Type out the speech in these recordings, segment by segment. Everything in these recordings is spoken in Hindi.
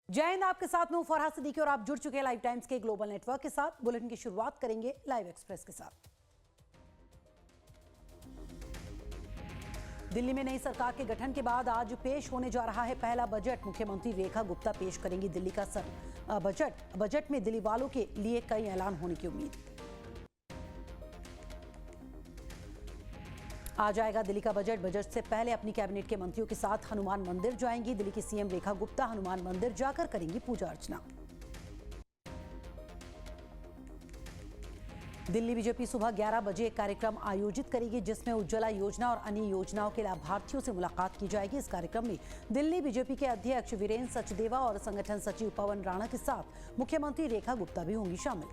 जय हिंद। आपके साथ में हूं फरहाद सिद्दीकी और आप जुड़ चुके हैं लाइव टाइम्स के ग्लोबल नेटवर्क के साथ। बुलेटिन की शुरुआत करेंगे लाइव एक्सप्रेस के साथ। दिल्ली में नई सरकार के गठन के बाद आज पेश होने जा रहा है पहला बजट। मुख्यमंत्री रेखा गुप्ता पेश करेंगी दिल्ली का बजट में दिल्ली वालों के लिए कई ऐलान होने की उम्मीद। आ जाएगा दिल्ली का बजट से पहले अपनी कैबिनेट के मंत्रियों के साथ हनुमान मंदिर जाएंगी दिल्ली की सीएम रेखा गुप्ता। हनुमान मंदिर जाकर करेंगी पूजा अर्चना। दिल्ली बीजेपी सुबह 11 बजे एक कार्यक्रम आयोजित करेगी जिसमें उज्ज्वला योजना और अन्य योजनाओं के लाभार्थियों से मुलाकात की जाएगी। इस कार्यक्रम में दिल्ली बीजेपी के अध्यक्ष वीरेंद्र सचदेवा और संगठन सचिव पवन राणा के साथ मुख्यमंत्री रेखा गुप्ता भी होंगी शामिल।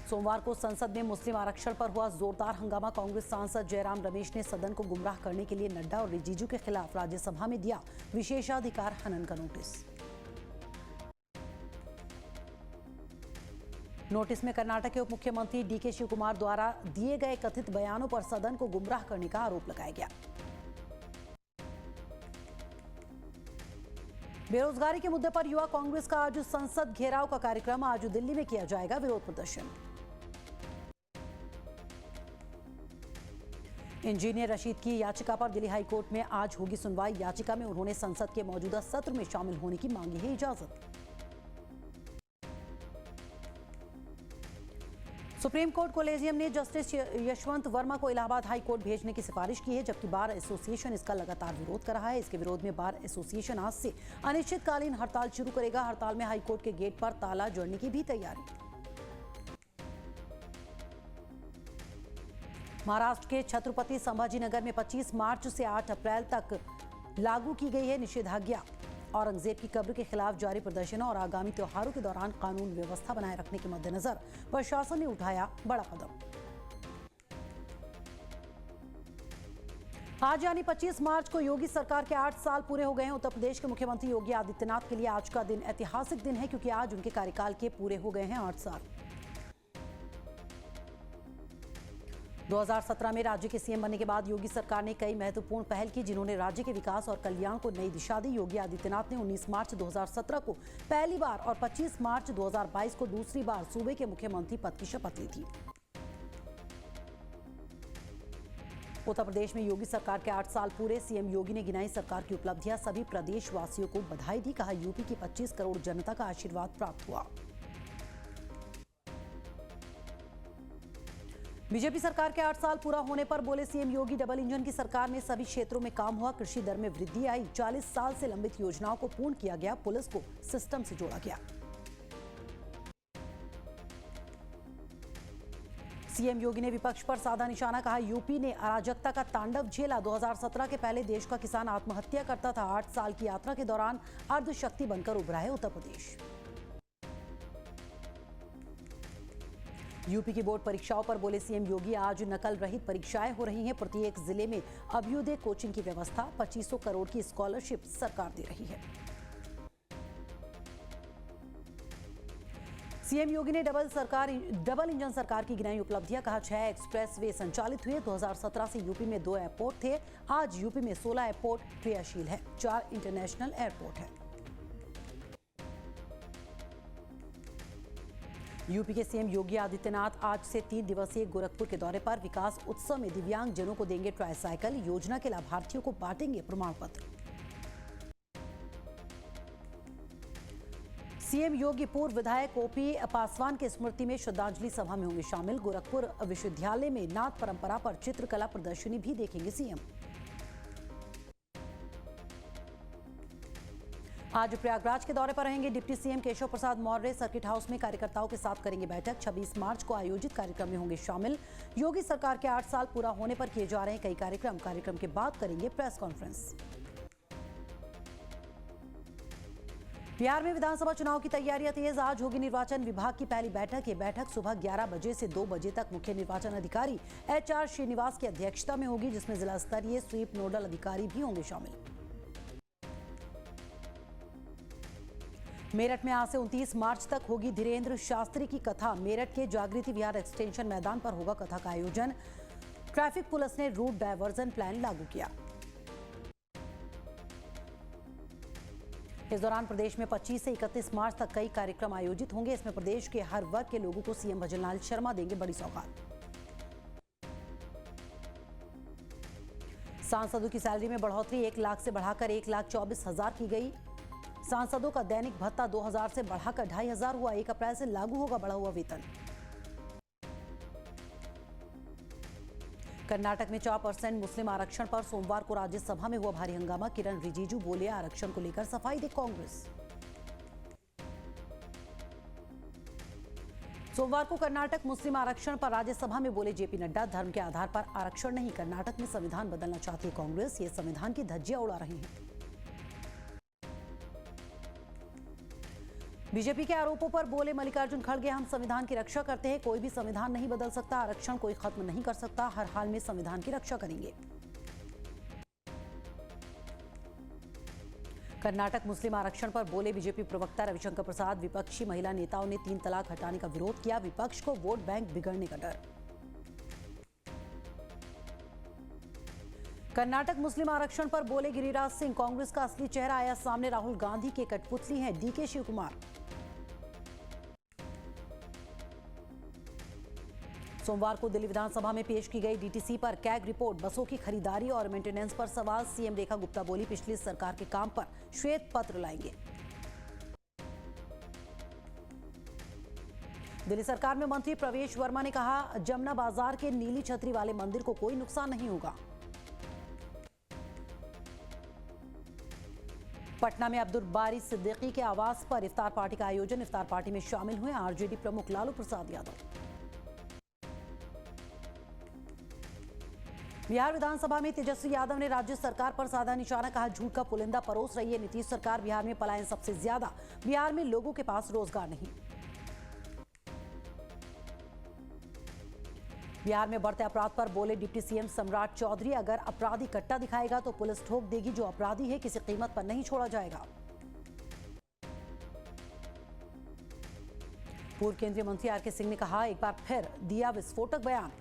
सोमवार को संसद में मुस्लिम आरक्षण पर हुआ जोरदार हंगामा। कांग्रेस सांसद जयराम रमेश ने सदन को गुमराह करने के लिए नड्डा और रिजिजू के खिलाफ राज्यसभा में दिया विशेषाधिकार हनन का नोटिस में कर्नाटक के उप मुख्यमंत्री डीके शिवकुमार द्वारा दिए गए कथित बयानों पर सदन को गुमराह करने का आरोप लगाया गया। बेरोजगारी के मुद्दे पर युवा कांग्रेस का आज संसद घेराव का कार्यक्रम। आज दिल्ली में किया जाएगा विरोध प्रदर्शन। इंजीनियर रशीद की याचिका पर दिल्ली हाईकोर्ट में आज होगी सुनवाई। याचिका में उन्होंने संसद के मौजूदा सत्र में शामिल होने की मांगी है इजाजत। सुप्रीम कोर्ट कॉलेजियम ने जस्टिस यशवंत वर्मा को इलाहाबाद हाई कोर्ट भेजने की सिफारिश की है, जबकि बार एसोसिएशन इसका लगातार विरोध कर रहा है। इसके विरोध में बार एसोसिएशन आज से अनिश्चितकालीन हड़ताल शुरू करेगा। हड़ताल में हाई कोर्ट के गेट पर ताला जड़ने की भी तैयारी। महाराष्ट्र के छत्रपति संभाजीनगर में 25 मार्च से 8 अप्रैल तक लागू की गई है निषेधाज्ञा। औरंगजेब की कब्र के खिलाफ जारी प्रदर्शनों और आगामी त्योहारों के दौरान कानून व्यवस्था बनाए रखने के मद्देनजर प्रशासन ने उठाया बड़ा कदम। आज यानी 25 मार्च को योगी सरकार के 8 साल पूरे हो गए हैं। उत्तर प्रदेश के मुख्यमंत्री योगी आदित्यनाथ के लिए आज का दिन ऐतिहासिक दिन है, क्योंकि आज उनके कार्यकाल के पूरे हो गए हैं 8 साल। 2017 में राज्य के सीएम बनने के बाद योगी सरकार ने कई महत्वपूर्ण पहल की, जिन्होंने राज्य के विकास और कल्याण को नई दिशा दी। योगी आदित्यनाथ ने 19 मार्च 2017 को पहली बार और 25 मार्च 2022 को दूसरी बार सूबे के मुख्यमंत्री पद की शपथ ली थी। उत्तर प्रदेश में योगी सरकार के 8 साल पूरे। सीएम योगी ने गिनाई सरकार की उपलब्धियां, सभी प्रदेशवासियों को बधाई दी। कहा यूपी की 25 करोड़ जनता का आशीर्वाद प्राप्त हुआ। बीजेपी सरकार के 8 साल पूरा होने पर बोले सीएम योगी, डबल इंजन की सरकार में सभी क्षेत्रों में काम हुआ। कृषि दर में वृद्धि आई। 40 साल से लंबित योजनाओं को पूर्ण किया गया। पुलिस को सिस्टम से जोड़ा गया। सीएम योगी ने विपक्ष पर साधा निशाना। कहा यूपी ने अराजकता का तांडव झेला। 2017 के पहले देश का किसान आत्महत्या करता था। 8 साल की यात्रा के दौरान अर्धशक्ति बनकर उभरा है उत्तर प्रदेश। यूपी की बोर्ड परीक्षाओं पर बोले सीएम योगी, आज नकल रहित परीक्षाएं हो रही हैं। प्रत्येक जिले में अभ्युदय कोचिंग की व्यवस्था। 2500 करोड़ की स्कॉलरशिप सरकार दे रही है। सीएम योगी ने डबल इंजन सरकार की गिनाई उपलब्धियां। कहा 6 एक्सप्रेस वे संचालित हुए। 2017 से यूपी में 2 एयरपोर्ट थे। आज यूपी में 16 एयरपोर्ट क्रियाशील है। 4 इंटरनेशनल एयरपोर्ट है। यूपी के सीएम योगी आदित्यनाथ आज से 3 दिवसीय गोरखपुर के दौरे पर। विकास उत्सव में दिव्यांग जनों को देंगे ट्राईसाइकिल। योजना के लाभार्थियों को बांटेंगे प्रमाण पत्र। सीएम योगी पूर्व विधायक ओपी पासवान की स्मृति में श्रद्धांजलि सभा में होंगे शामिल। गोरखपुर विश्वविद्यालय में नाथ परंपरा पर चित्रकला प्रदर्शनी भी देखेंगे सीएम। आज प्रयागराज के दौरे पर रहेंगे deputy CM Keshav Prasad Maurya. Circuit house में कार्यकर्ताओं के साथ करेंगे बैठक। 26 मार्च को आयोजित कार्यक्रम में होंगे शामिल। योगी सरकार के 8 साल पूरा होने पर किए जा रहे हैं कई कार्यक्रम। कार्यक्रम के बाद करेंगे प्रेस कॉन्फ्रेंस। बिहार में विधानसभा चुनाव की तैयारियां तेज। आज होगी निर्वाचन विभाग की पहली बैठक। ये बैठक सुबह 11 बजे से 2 बजे तक मुख्य निर्वाचन अधिकारी HR श्रीनिवास की अध्यक्षता में होगी, जिसमें जिला स्तरीय स्वीप नोडल अधिकारी भी होंगे शामिल। मेरठ में आज से 29 मार्च तक होगी धीरेन्द्र शास्त्री की कथा। मेरठ के जागृति विहार एक्सटेंशन मैदान पर होगा कथा का आयोजन। ट्रैफिक पुलिस ने रूट डायवर्जन प्लान लागू किया। इस दौरान प्रदेश में 25 से 31 मार्च तक कई कार्यक्रम आयोजित होंगे। इसमें प्रदेश के हर वर्ग के लोगों को सीएम भजनलाल शर्मा देंगे बड़ी सौगात। सांसदों की सैलरी में बढ़ोतरी 1 लाख से बढ़ाकर 1,24,000 की गई। सांसदों का दैनिक भत्ता 2,000 से बढ़ाकर 2,500 हुआ। 1 अप्रैल से लागू होगा बढ़ा हुआ वेतन। कर्नाटक में 4% मुस्लिम आरक्षण पर सोमवार को राज्यसभा में हुआ भारी हंगामा। किरण रिजिजू बोले, आरक्षण को लेकर सफाई दे कांग्रेस। सोमवार को कर्नाटक मुस्लिम आरक्षण पर राज्यसभा में बोले जेपी नड्डा, धर्म के आधार पर आरक्षण नहीं, कर्नाटक में संविधान बदलना चाहती है कांग्रेस, ये संविधान की धज्जियां उड़ा रहे हैं। बीजेपी के आरोपों पर बोले मल्लिकार्जुन खड़गे, हम संविधान की रक्षा करते हैं, कोई भी संविधान नहीं बदल सकता, आरक्षण कोई खत्म नहीं कर सकता, हर हाल में संविधान की रक्षा करेंगे। कर्नाटक मुस्लिम आरक्षण पर बोले बीजेपी प्रवक्ता रविशंकर प्रसाद, विपक्षी महिला नेताओं ने 3 तलाक हटाने का विरोध किया, विपक्ष को वोट बैंक बिगड़ने का डर। कर्नाटक मुस्लिम आरक्षण पर बोले गिरिराज सिंह, कांग्रेस का असली चेहरा आया सामने, राहुल गांधी के कठपुतली हैं डीके शिवकुमार। सोमवार को दिल्ली विधानसभा में पेश की गई डीटीसी पर कैग रिपोर्ट, बसों की खरीदारी और मेंटेनेंस पर सवाल। सीएम रेखा गुप्ता बोली, पिछली सरकार के काम पर श्वेत पत्र लाएंगे। दिल्ली सरकार में मंत्री प्रवेश वर्मा ने कहा, जमुना बाजार के नीली छतरी वाले मंदिर को कोई नुकसान नहीं होगा। पटना में अब्दुल बारी सिद्दीकी के आवास पर इफ्तार पार्टी का आयोजन, इफ्तार पार्टी में शामिल हुए आरजेडी प्रमुख लालू प्रसाद यादव। बिहार विधानसभा में तेजस्वी यादव ने राज्य सरकार पर साधा निशाना, कहा झूठ का पुलिंदा परोस रही है नीतीश सरकार, बिहार में पलायन सबसे ज्यादा, बिहार में लोगों के पास रोजगार नहीं। बिहार में बढ़ते अपराध पर बोले डिप्टी सीएम सम्राट चौधरी, अगर अपराधी कट्टा दिखाएगा तो पुलिस ठोक देगी, जो अपराधी है किसी कीमत पर नहीं छोड़ा जाएगा। पूर्व केंद्रीय मंत्री आरके सिंह ने कहा, एक बार फिर दिया विस्फोटक बयान,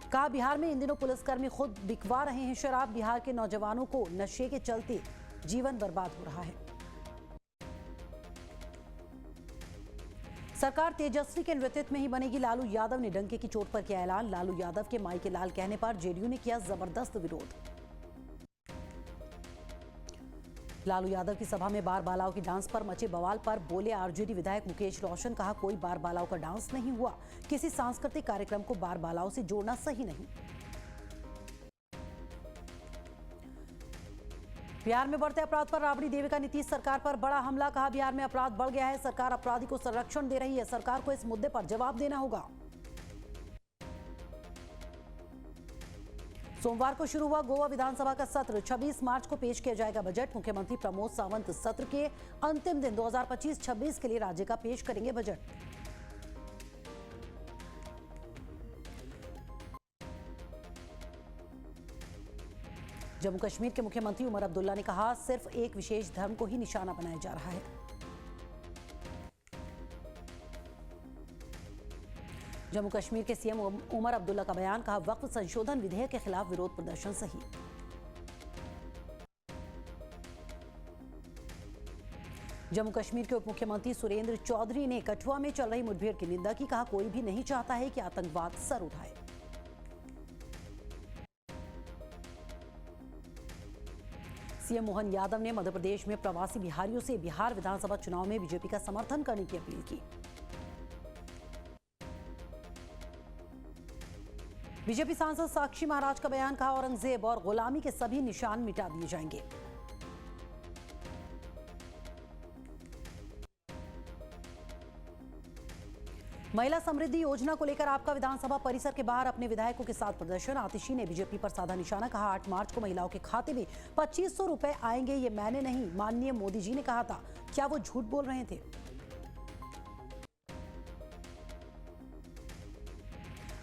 कहा बिहार में इन दिनों पुलिसकर्मी खुद बिकवा रहे हैं शराब, बिहार के नौजवानों को नशे के चलते जीवन बर्बाद हो रहा है। सरकार तेजस्वी के नेतृत्व में ही बनेगी, लालू यादव ने डंके की चोट पर किया ऐलान। लालू यादव के माई के लाल कहने पर जेडीयू ने किया जबरदस्त विरोध। लालू यादव की सभा में बार बालाओं की डांस पर मचे बवाल पर बोले आरजेडी विधायक मुकेश रोशन, कहा कोई बार बालाओं का डांस नहीं हुआ, किसी सांस्कृतिक कार्यक्रम को बार बालाओं से जोड़ना सही नहीं। बिहार में बढ़ते अपराध पर राबड़ी देवी का नीतीश सरकार पर बड़ा हमला, कहा बिहार में अपराध बढ़ गया है, सरकार अपराधी को संरक्षण दे रही है, सरकार को इस मुद्दे पर जवाब देना होगा। सोमवार को शुरू हुआ गोवा विधानसभा का सत्र, 26 मार्च को पेश किया जाएगा बजट। मुख्यमंत्री प्रमोद सावंत सत्र के अंतिम दिन 2025-26 के लिए राज्य का पेश करेंगे बजट। जम्मू कश्मीर के मुख्यमंत्री उमर अब्दुल्ला ने कहा, सिर्फ एक विशेष धर्म को ही निशाना बनाया जा रहा है। जम्मू कश्मीर के सीएम उमर अब्दुल्ला का बयान, कहा वक्फ संशोधन विधेयक के खिलाफ विरोध प्रदर्शन सही। जम्मू कश्मीर के उप मुख्यमंत्री सुरेंद्र चौधरी ने कठुआ में चल रही मुठभेड़ की निंदा की, कहा कोई भी नहीं चाहता है कि आतंकवाद सर उठाए। सीएम मोहन यादव ने मध्य प्रदेश में प्रवासी बिहारियों से बिहार विधानसभा चुनाव में बीजेपी का समर्थन करने की अपील की। बीजेपी सांसद साक्षी महाराज का बयान, कहा औरंगजेब और गुलामी के सभी निशान मिटा दिए जाएंगे। महिला समृद्धि योजना को लेकर आपका विधानसभा परिसर के बाहर अपने विधायकों के साथ प्रदर्शन, आतिशी ने बीजेपी पर साधा निशाना, कहा 8 मार्च को महिलाओं के खाते में 2500 रुपए आएंगे, ये मैंने नहीं माननीय मोदी जी ने कहा था, क्या वो झूठ बोल रहे थे।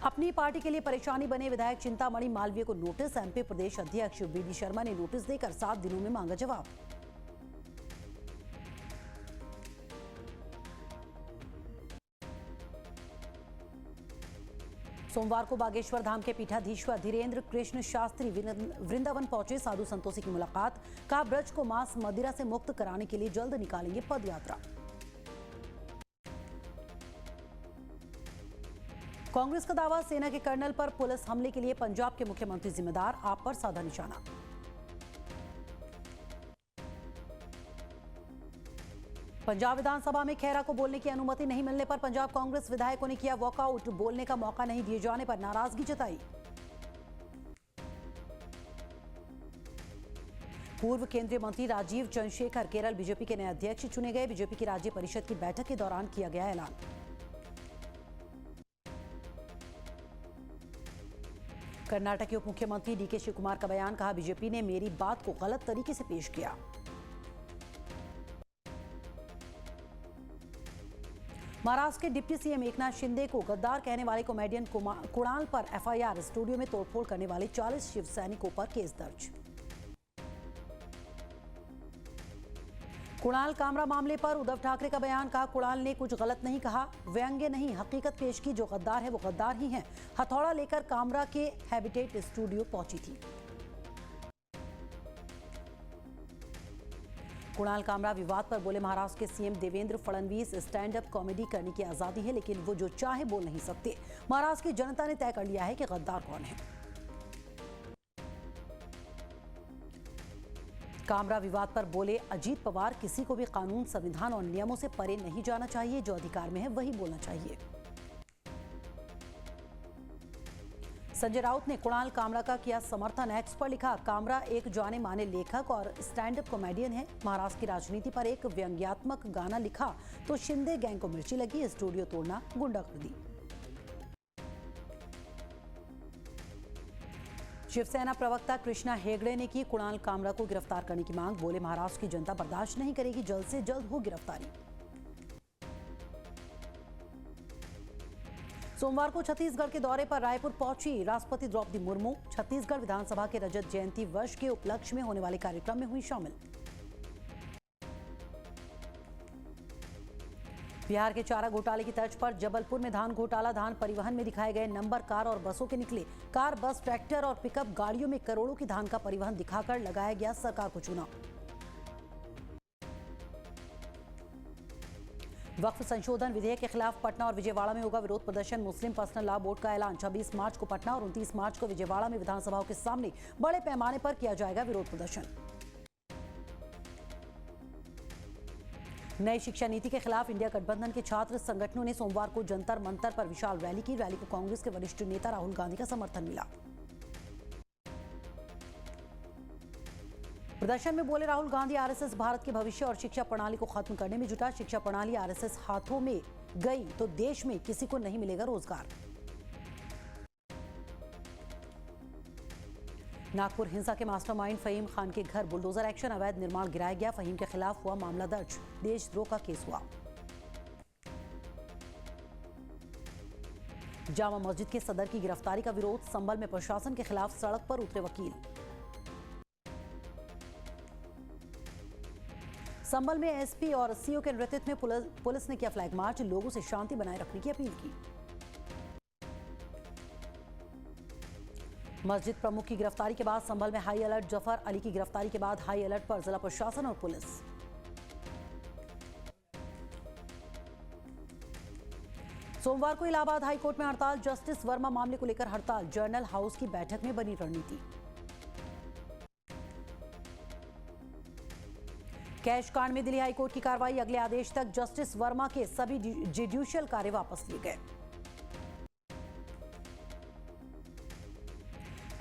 अपनी पार्टी के लिए परेशानी बने विधायक चिंतामणि मालवीय को नोटिस, एमपी प्रदेश अध्यक्ष बीडी शर्मा ने नोटिस देकर 7 दिनों में मांगा जवाब। सोमवार को बागेश्वर धाम के पीठाधीश्वर धीरेन्द्र कृष्ण शास्त्री वृंदावन पहुंचे। साधु संतों से की मुलाकात, कहा ब्रज को मांस मदिरा से मुक्त कराने के लिए जल्द निकालेंगे पद यात्रा। कांग्रेस का दावा, सेना के कर्नल पर पुलिस हमले के लिए पंजाब के मुख्यमंत्री जिम्मेदार, आप पर साधा निशाना। पंजाब विधानसभा में खेरा को बोलने की अनुमति नहीं मिलने पर पंजाब कांग्रेस विधायकों ने किया वॉकआउट। बोलने का मौका नहीं दिए जाने पर नाराजगी जताई। पूर्व केंद्रीय मंत्री राजीव चंद्रशेखर केरल बीजेपी के नए अध्यक्ष चुने गए। बीजेपी की राज्य परिषद की बैठक के दौरान किया गया ऐलान। कर्नाटक के उप मुख्यमंत्री डीके शिवकुमार का बयान, कहा बीजेपी ने मेरी बात को गलत तरीके से पेश किया। महाराष्ट्र के डिप्टी सीएम एकनाथ शिंदे को गद्दार कहने वाले कॉमेडियन कुणाल पर एफआईआर। स्टूडियो में तोड़फोड़ करने वाले 40 शिव सैनिकों पर केस दर्ज। कुणाल कामरा मामले पर उद्धव ठाकरे का बयान, कहा कुणाल ने कुछ गलत नहीं कहा, व्यंग्य नहीं हकीकत पेश की। जो गद्दार है वो गद्दार ही है। हथौड़ा लेकर कामरा के हैबिटेट स्टूडियो पहुंची थी। कुणाल कामरा विवाद पर बोले, महाराष्ट्र के CM Devendra Fadnavis, stand up comedy करने की आजादी है, लेकिन वो जो चाहे बोल नहीं सकते। महाराष्ट्र की जनता ने तय कर लिया है कि गद्दार कौन है। कामरा विवाद पर बोले, अजीत पवार, किसी को भी कानून, संविधान और नियमों से परे नहीं जाना चाहिए। जो अधिकार में है वही बोलना चाहिए। संजय राउत ने कुणाल कामरा का किया समर्थन। एक्स पर लिखा, कामरा एक जाने माने लेखक और स्टैंड अप कॉमेडियन है। महाराष्ट्र की राजनीति पर एक व्यंग्यात्मक गाना लिखा तो शिंदे गैंग को मिर्ची लगी। स्टूडियो तोड़ना गुंडागर्दी। शिवसेना प्रवक्ता कृष्णा हेगड़े ने की कुणाल कामरा को गिरफ्तार करने की मांग। बोले, महाराष्ट्र की जनता बर्दाश्त नहीं करेगी, जल्द से जल्द हो गिरफ्तारी। सोमवार को छत्तीसगढ़ के दौरे पर रायपुर पहुंची राष्ट्रपति द्रौपदी मुर्मू। छत्तीसगढ़ विधानसभा के रजत जयंती वर्ष के उपलक्ष्य में होने वाले कार्यक्रम में हुई शामिल। बिहार के चारा घोटाले की तर्ज पर जबलपुर में धान घोटाला। धान परिवहन में दिखाए गए नंबर कार और बसों के निकले। कार, बस, ट्रैक्टर और पिकअप गाड़ियों में करोड़ों की धान का परिवहन दिखाकर लगाया गया सरकार को चूना। वक्फ संशोधन विधेयक के खिलाफ पटना और विजयवाड़ा में होगा विरोध प्रदर्शन। मुस्लिम पर्सनल लॉ बोर्ड का ऐलान, 26 मार्च को पटना और 29 मार्च को विजयवाड़ा में विधानसभाओं के सामने बड़े पैमाने पर किया जाएगा विरोध प्रदर्शन। नई शिक्षा नीति के खिलाफ इंडिया गठबंधन के छात्र संगठनों ने सोमवार को जंतर मंतर पर विशाल रैली की। रैली को कांग्रेस के वरिष्ठ नेता राहुल गांधी का समर्थन मिला। प्रदर्शन में बोले राहुल गांधी, आरएसएस भारत के भविष्य और शिक्षा प्रणाली को खत्म करने में जुटा। शिक्षा प्रणाली आरएसएस हाथों में गई तो देश में किसी को नहीं मिलेगा रोजगार। नागपुर हिंसा के मास्टरमाइंड फहीम खान के घर बुलडोजर एक्शन, अवैध निर्माण गिराया गया। फहीम के खिलाफ हुआ मामला दर्ज, देशद्रोह का केस हुआ। जामा मस्जिद के सदर की गिरफ्तारी का विरोध। संभल में प्रशासन के खिलाफ सड़क पर उतरे वकील। संभल में एसपी और सीओ के नेतृत्व में पुलिस ने किया फ्लैग मार्च। लोगों से शांति बनाए रखने की अपील की। मस्जिद प्रमुख की गिरफ्तारी के बाद संभल में हाई अलर्ट। जफर अली की गिरफ्तारी के बाद हाई अलर्ट पर जिला प्रशासन और पुलिस। सोमवार को इलाहाबाद हाई कोर्ट में हड़ताल। जस्टिस वर्मा मामले को लेकर हड़ताल। जर्नल हाउस की बैठक में बनी रणनीति। कैश कांड में दिल्ली हाई कोर्ट की कार्रवाई। अगले आदेश तक जस्टिस वर्मा के सभी जुडिशियल कार्य वापस लिए गए।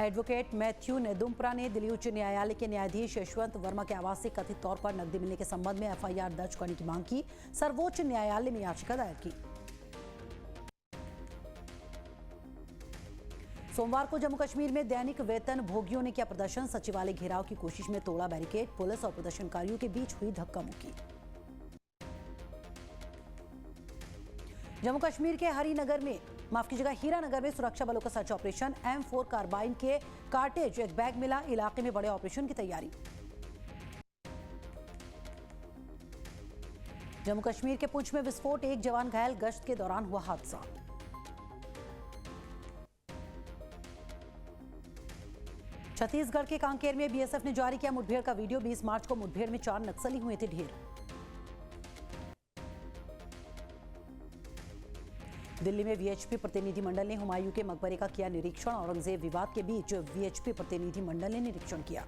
एडवोकेट मैथ्यू नेदुम्प्रा ने दिल्ली उच्च न्यायालय के न्यायाधीश यशवंत वर्मा के आवास से कथित तौर पर नकदी मिलने के संबंध में एफआईआर दर्ज करने की मांग की। सर्वोच्च न्यायालय में याचिका दायर की। सोमवार को जम्मू कश्मीर में दैनिक वेतन भोगियों ने किया प्रदर्शन। सचिवालय घेराव की कोशिश में तोड़ा बैरिकेड। पुलिस और प्रदर्शनकारियों के बीच हुई धक्का मुक्की। जम्मू कश्मीर के हीरानगर में सुरक्षा बलों का सर्च ऑपरेशन। M4 कार्बाइन के कार्टेज एक बैग मिला। इलाके में बड़े ऑपरेशन की तैयारी। जम्मू कश्मीर के पुंछ में विस्फोट, एक जवान घायल। गश्त के दौरान हुआ हादसा। छत्तीसगढ़ के कांकेर में बीएसएफ ने जारी किया मुठभेड़ का वीडियो। 20 मार्च को मुठभेड़ में 4 नक्सली हुए थे ढेर। दिल्ली में वीएचपी प्रतिनिधि मंडल ने हुमायूं के मकबरे का किया निरीक्षण। औरंगजेब विवाद के बीच वीएचपी प्रतिनिधि मंडल ने निरीक्षण किया।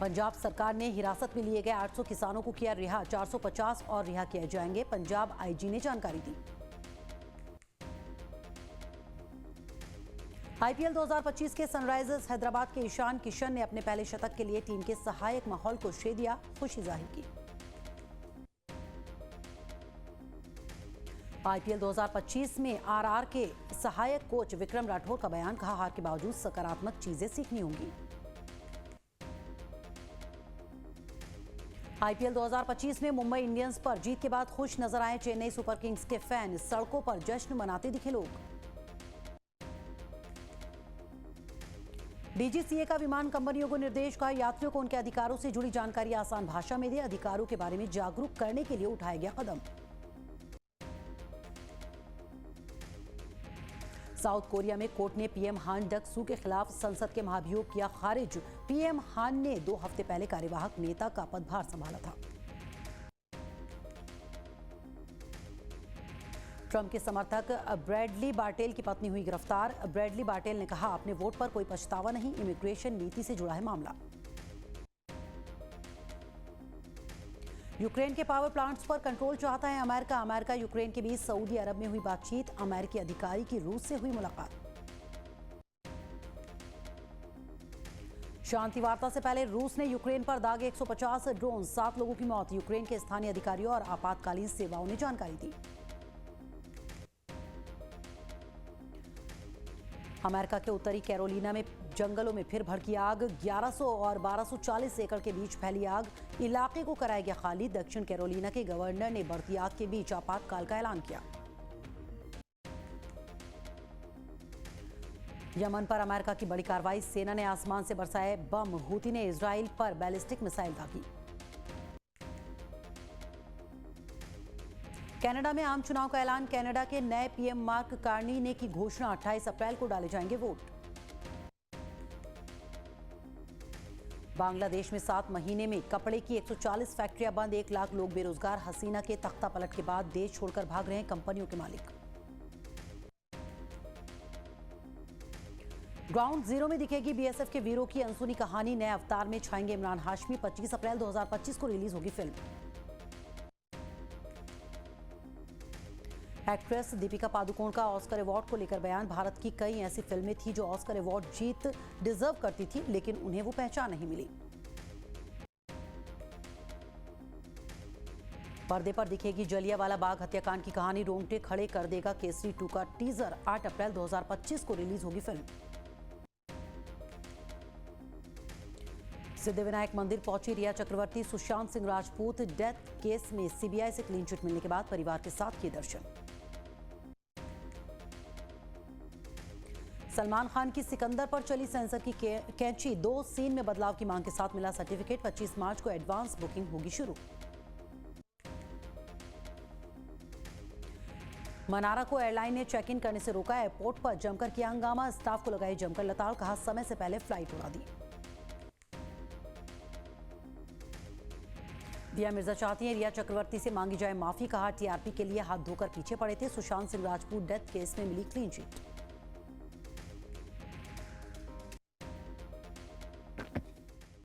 पंजाब सरकार ने हिरासत में लिए गए 800 किसानों को किया रिहा। 450 और रिहा किए जाएंगे, पंजाब आईजी ने जानकारी दी। आईपीएल 2025 के सनराइजर्स हैदराबाद के ईशान किशन ने अपने पहले शतक के लिए टीम के सहायक माहौल को श्रेय दिया, खुशी जाहिर की। आईपीएल 2025 में आरआर के सहायक कोच विक्रम राठौर का बयान, कहा हार के बावजूद सकारात्मक चीजें सीखनी होंगी। आईपीएल 2025 में मुंबई इंडियंस पर जीत के बाद खुश नजर आए चेन्नई सुपर किंग्स के फैन। सड़कों पर जश्न मनाते दिखे लोग। डीजीसीए का विमान कंपनियों को निर्देश, कहा यात्रियों को उनके अधिकारों से जुड़ी जानकारी आसान भाषा में दे। अधिकारों के बारे में जागरूक करने के लिए उठाया गया कदम। साउथ कोरिया में कोर्ट ने पीएम हान डक सू के खिलाफ संसद के महाभियोग किया खारिज। पीएम हान ने 2 हफ्ते पहले कार्यवाहक नेता का पदभार संभाला था। ट्रंप के समर्थक ब्रैडली बार्टेल की पत्नी हुई गिरफ्तार। ब्रैडली बार्टेल ने कहा, अपने वोट पर कोई पछतावा नहीं, इमिग्रेशन नीति से जुड़ा है मामला। यूक्रेन के पावर प्लांट्स पर कंट्रोल चाहता है अमेरिका। अमेरिका यूक्रेन के बीच सऊदी अरब में हुई बातचीत। अमेरिकी अधिकारी की रूस से हुई मुलाकात। शांति वार्ता से पहले रूस ने यूक्रेन पर दागे 150 ड्रोन, 7 लोगों की मौत। यूक्रेन के स्थानीय अधिकारियों और आपातकालीन सेवाओं ने जानकारी दी। अमेरिका के उत्तरी कैरोलिना में जंगलों में फिर भड़की आग। 1100 और 1240 एकड़ के बीच फैली आग। इलाके को कराया गया खाली। दक्षिण कैरोलिना के गवर्नर ने बढ़ती आग के बीच आपातकाल का ऐलान किया। यमन पर अमेरिका की बड़ी कार्रवाई। सेना ने आसमान से बरसाए बम। हूती ने इजराइल पर बैलिस्टिक मिसाइल दागी। कनाडा में आम चुनाव का ऐलान। कनाडा के नए पीएम मार्क कार्नी ने की घोषणा। 28 अप्रैल को डाले जाएंगे वोट। बांग्लादेश में 7 महीने में कपड़े की 140 फैक्ट्रियां बंद। 1 लाख लोग बेरोजगार। हसीना के तख्ता पलट के बाद देश छोड़कर भाग रहे हैं कंपनियों के मालिक। ग्राउंड जीरो में दिखेगी बीएसएफ के वीरों की अनसुनी कहानी। नए अवतार में छाएंगे इमरान हाशमी। 25 अप्रैल 2025 को रिलीज होगी फिल्म। एक्ट्रेस दीपिका पादुकोण का ऑस्कर अवार्ड को लेकर बयान। भारत की कई ऐसी फिल्में थी जो ऑस्कर अवार्ड जीत डिजर्व करती थी, लेकिन उन्हें वो पहचान नहीं मिली। पर्दे पर दिखेगी जलियांवाला बाग हत्याकांड की कहानी। रोंगटे खड़े कर देगा केसरी 2 का टीजर। 8 अप्रैल 2025 को रिलीज होगी फिल्म। सिद्धिविनायक मंदिर पहुंची रिया चक्रवर्ती। सुशांत सिंह राजपूत डेथ केस में सीबीआई से क्लीन चिट मिलने के बाद परिवार के साथ किए दर्शन। सलमान खान की सिकंदर पर चली सेंसर की कैंची। 2 सीन में बदलाव की मांग के साथ मिला सर्टिफिकेट। 25 मार्च को एडवांस बुकिंग होगी शुरू। मनारा को एयरलाइन ने चेक इन करने से रोका। एयरपोर्ट पर जमकर किया हंगामा। स्टाफ को लगाई जमकर लताड़। कहा समय से पहले फ्लाइट उड़ा दी। दिया मिर्जा चाहती हैं रिया चक्रवर्ती से मांगी जाए माफी। कहा टीआरपी के लिए हाथ धोकर पीछे पड़े थे। सुशांत सिंह राजपूत डेथ केस में मिली क्लीन चिट।